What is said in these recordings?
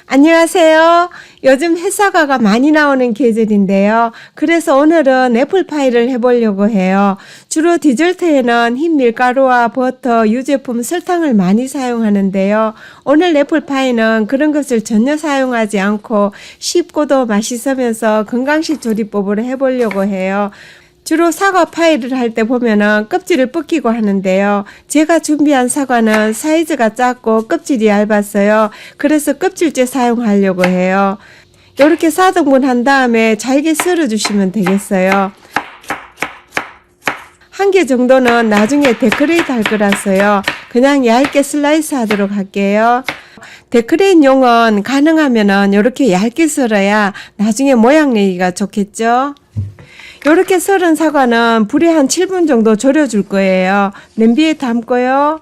안녕하세요. 요즘 햇사과가 많이 나오는 계절인데요. 그래서 오늘은 애플파이를 해보려고 해요. 주로 디저트에는 흰 밀가루와 버터, 유제품, 설탕을 많이 사용하는데요. 오늘 애플파이는 그런 것을 전혀 사용하지 않고 쉽고도 맛있으면서 건강식 조리법으로 해보려고 해요. 주로 사과 파이를 할 때 보면은 껍질을 벗기고 하는데요. 제가 준비한 사과는 사이즈가 작고 껍질이 얇았어요. 그래서 껍질째 사용하려고 해요. 이렇게 4등분 한 다음에 잘게 썰어 주시면 되겠어요. 한 개 정도는 나중에 데코레이트 할 거라서요. 그냥 얇게 슬라이스 하도록 할게요. 데코레이트용은 가능하면은 이렇게 얇게 썰어야 나중에 모양 내기가 좋겠죠. 이렇게 썰은 사과는 불에 한 7분 정도 졸여줄 거예요. 냄비에 담고요.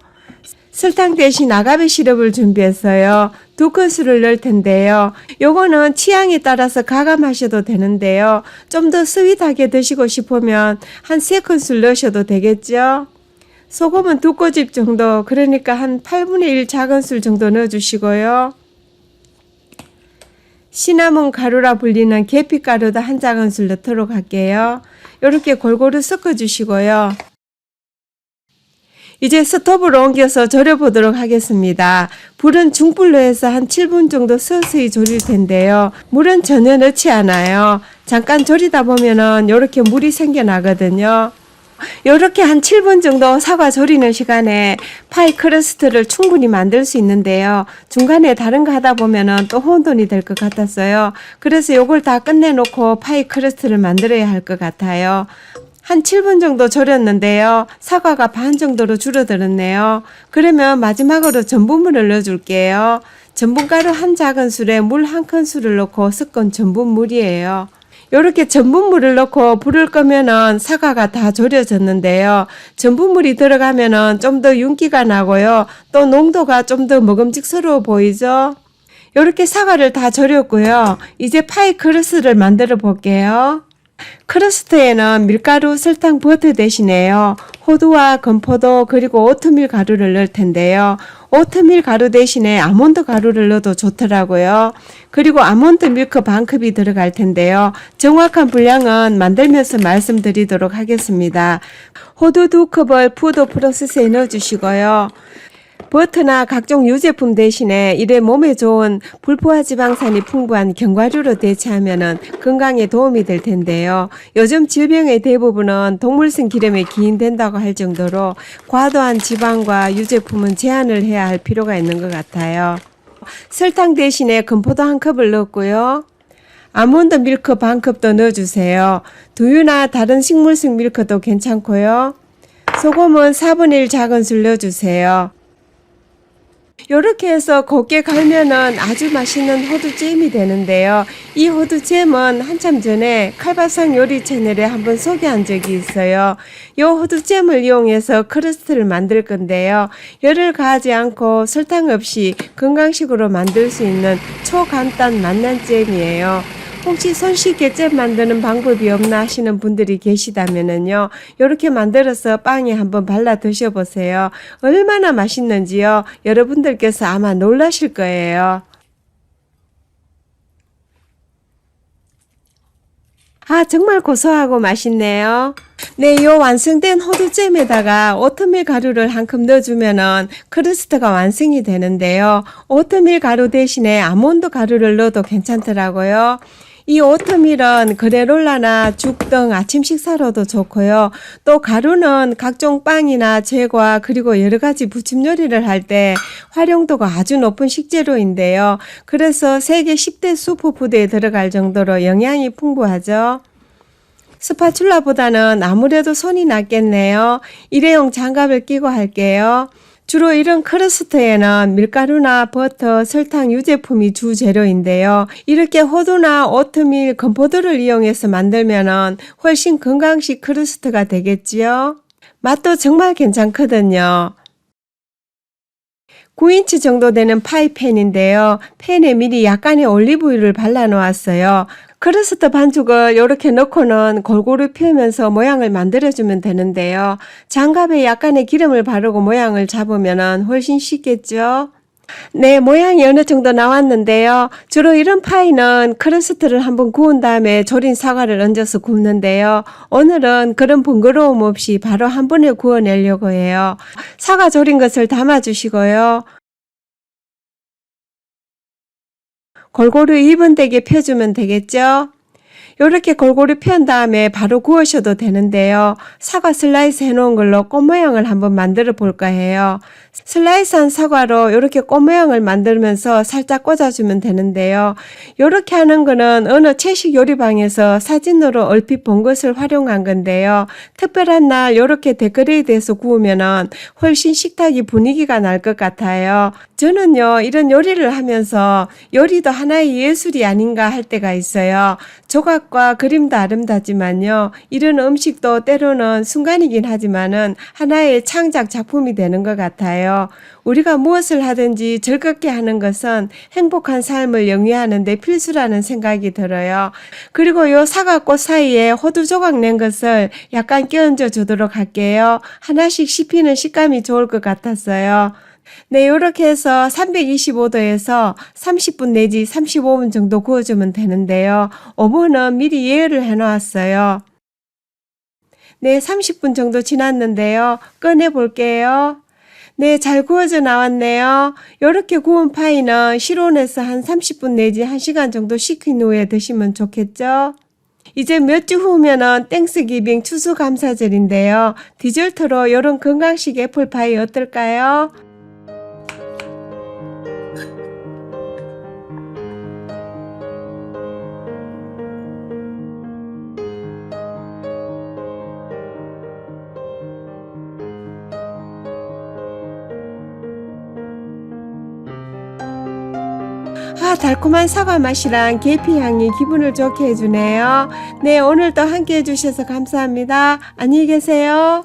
설탕 대신 아가베 시럽을 준비했어요. 2큰술을 넣을 텐데요. 요거는 취향에 따라서 가감하셔도 되는데요. 좀 더 스윗하게 드시고 싶으면 한 3큰술 넣으셔도 되겠죠. 소금은 2꼬집 정도, 그러니까 한 8분의 1 작은술 정도 넣어주시고요. 시나몬 가루라 불리는 계피가루도 한 작은술 넣도록 할게요. 이렇게 골고루 섞어 주시고요. 이제 스톱을 옮겨서 졸여보도록 하겠습니다. 불은 중불로 해서 한 7분 정도 서서히 졸일 텐데요. 물은 전혀 넣지 않아요. 잠깐 졸이다 보면은 이렇게 물이 생겨나거든요. 이렇게 한 7분 정도 사과 졸이는 시간에 파이 크러스트를 충분히 만들 수 있는데요. 중간에 다른 거 하다 보면은 또 혼돈이 될 것 같았어요. 그래서 요걸 다 끝내놓고 파이 크러스트를 만들어야 할 것 같아요. 한 7분 정도 졸였는데요. 사과가 반 정도로 줄어들었네요. 그러면 마지막으로 전분물을 넣어줄게요. 전분가루 한 작은술에 물 한 큰술을 넣고 섞은 전분물이에요. 이렇게 전분물을 넣고 불을 끄면은 사과가 다 졸여졌는데요. 전분물이 들어가면은 좀 더 윤기가 나고요. 또 농도가 좀 더 먹음직스러워 보이죠? 이렇게 사과를 다 졸였고요. 이제 파이 크러스트를 만들어 볼게요. 크러스트에는 밀가루, 설탕, 버터 대신에요. 호두와 건포도 그리고 오트밀 가루를 넣을 텐데요. 오트밀 가루 대신에 아몬드 가루를 넣어도 좋더라고요. 그리고 아몬드 밀크 반컵이 들어갈 텐데요. 정확한 분량은 만들면서 말씀드리도록 하겠습니다. 호두 2컵을 푸드 프로세스에 넣어주시고요. 버터나 각종 유제품 대신에 이래 몸에 좋은 불포화 지방산이 풍부한 견과류로 대체하면 건강에 도움이 될 텐데요. 요즘 질병의 대부분은 동물성 기름에 기인된다고 할 정도로 과도한 지방과 유제품은 제한을 해야 할 필요가 있는 것 같아요. 설탕 대신에 건포도 1컵을 넣었고요. 아몬드 밀크 반컵도 넣어주세요. 두유나 다른 식물성 밀크도 괜찮고요. 소금은 4분의 1 작은술 넣어주세요. 이렇게 해서 곱게 갈면은 아주 맛있는 호두잼이 되는데요. 이 호두잼은 한참 전에 칼바상 요리 채널에 한번 소개한 적이 있어요. 이 호두잼을 이용해서 크러스트를 만들 건데요. 열을 가하지 않고 설탕 없이 건강식으로 만들 수 있는 초간단 만난잼이에요. 혹시 손쉽게 잼 만드는 방법이 없나 하시는 분들이 계시다면요. 이렇게 만들어서 빵에 한번 발라 드셔보세요. 얼마나 맛있는지요. 여러분들께서 아마 놀라실 거예요. 아, 정말 고소하고 맛있네요. 네, 요 완성된 호두잼에다가 오트밀 가루를 1컵 넣어주면은 크러스트가 완성이 되는데요. 오트밀 가루 대신에 아몬드 가루를 넣어도 괜찮더라고요. 이 오트밀은 그래놀라나 죽 등 아침 식사로도 좋고요. 또 가루는 각종 빵이나 제과 그리고 여러 가지 부침 요리를 할 때 활용도가 아주 높은 식재료인데요. 그래서 세계 10대 슈퍼푸드에 들어갈 정도로 영양이 풍부하죠. 스파츌라보다는 아무래도 손이 낫겠네요. 일회용 장갑을 끼고 할게요. 주로 이런 크러스트에는 밀가루나 버터, 설탕, 유제품이 주 재료인데요. 이렇게 호두나 오트밀, 건포도를 이용해서 만들면 훨씬 건강식 크러스트가 되겠지요. 맛도 정말 괜찮거든요. 9인치 정도 되는 파이팬인데요. 팬에 미리 약간의 올리브유를 발라 놓았어요. 크러스트 반죽을 이렇게 넣고는 골고루 펴면서 모양을 만들어주면 되는데요. 장갑에 약간의 기름을 바르고 모양을 잡으면 훨씬 쉽겠죠. 네, 모양이 어느 정도 나왔는데요. 주로 이런 파이는 크러스트를 한번 구운 다음에 졸인 사과를 얹어서 굽는데요. 오늘은 그런 번거로움 없이 바로 한 번에 구워내려고 해요. 사과 졸인 것을 담아주시고요. 골고루 2분 되게 펴주면 되겠죠? 이렇게 골고루 편 다음에 바로 구우셔도 되는데요. 사과 슬라이스 해놓은 걸로 꽃 모양을 한번 만들어 볼까 해요. 슬라이스한 사과로 이렇게 꽃 모양을 만들면서 살짝 꽂아주면 되는데요. 이렇게 하는 거는 어느 채식 요리방에서 사진으로 얼핏 본 것을 활용한 건데요. 특별한 날 이렇게 데코레이트해서 구우면은 훨씬 식탁이 분위기가 날 것 같아요. 저는요, 이런 요리를 하면서 요리도 하나의 예술이 아닌가 할 때가 있어요. 조각과 그림도 아름다지만요, 이런 음식도 때로는 순간이긴 하지만은 하나의 창작 작품이 되는 것 같아요. 우리가 무엇을 하든지 즐겁게 하는 것은 행복한 삶을 영위하는 데 필수라는 생각이 들어요. 그리고 요 사과꽃 사이에 호두 조각 낸 것을 약간 끼얹어 주도록 할게요. 하나씩 씹히는 식감이 좋을 것 같았어요. 네, 이렇게 해서 325도에서 30분 내지 35분 정도 구워주면 되는데요. 오븐은 미리 예열을 해놓았어요. 네, 30분 정도 지났는데요. 꺼내 볼게요. 네, 잘 구워져 나왔네요. 이렇게 구운 파이는 실온에서 한 30분 내지 1시간 정도 식힌 후에 드시면 좋겠죠? 이제 몇 주 후면은 땡스기빙 추수감사절인데요. 디저트로 이런 건강식 애플파이 어떨까요? 달콤한 사과 맛이랑 계피 향이 기분을 좋게 해주네요. 네, 오늘도 함께 해주셔서 감사합니다. 안녕히 계세요.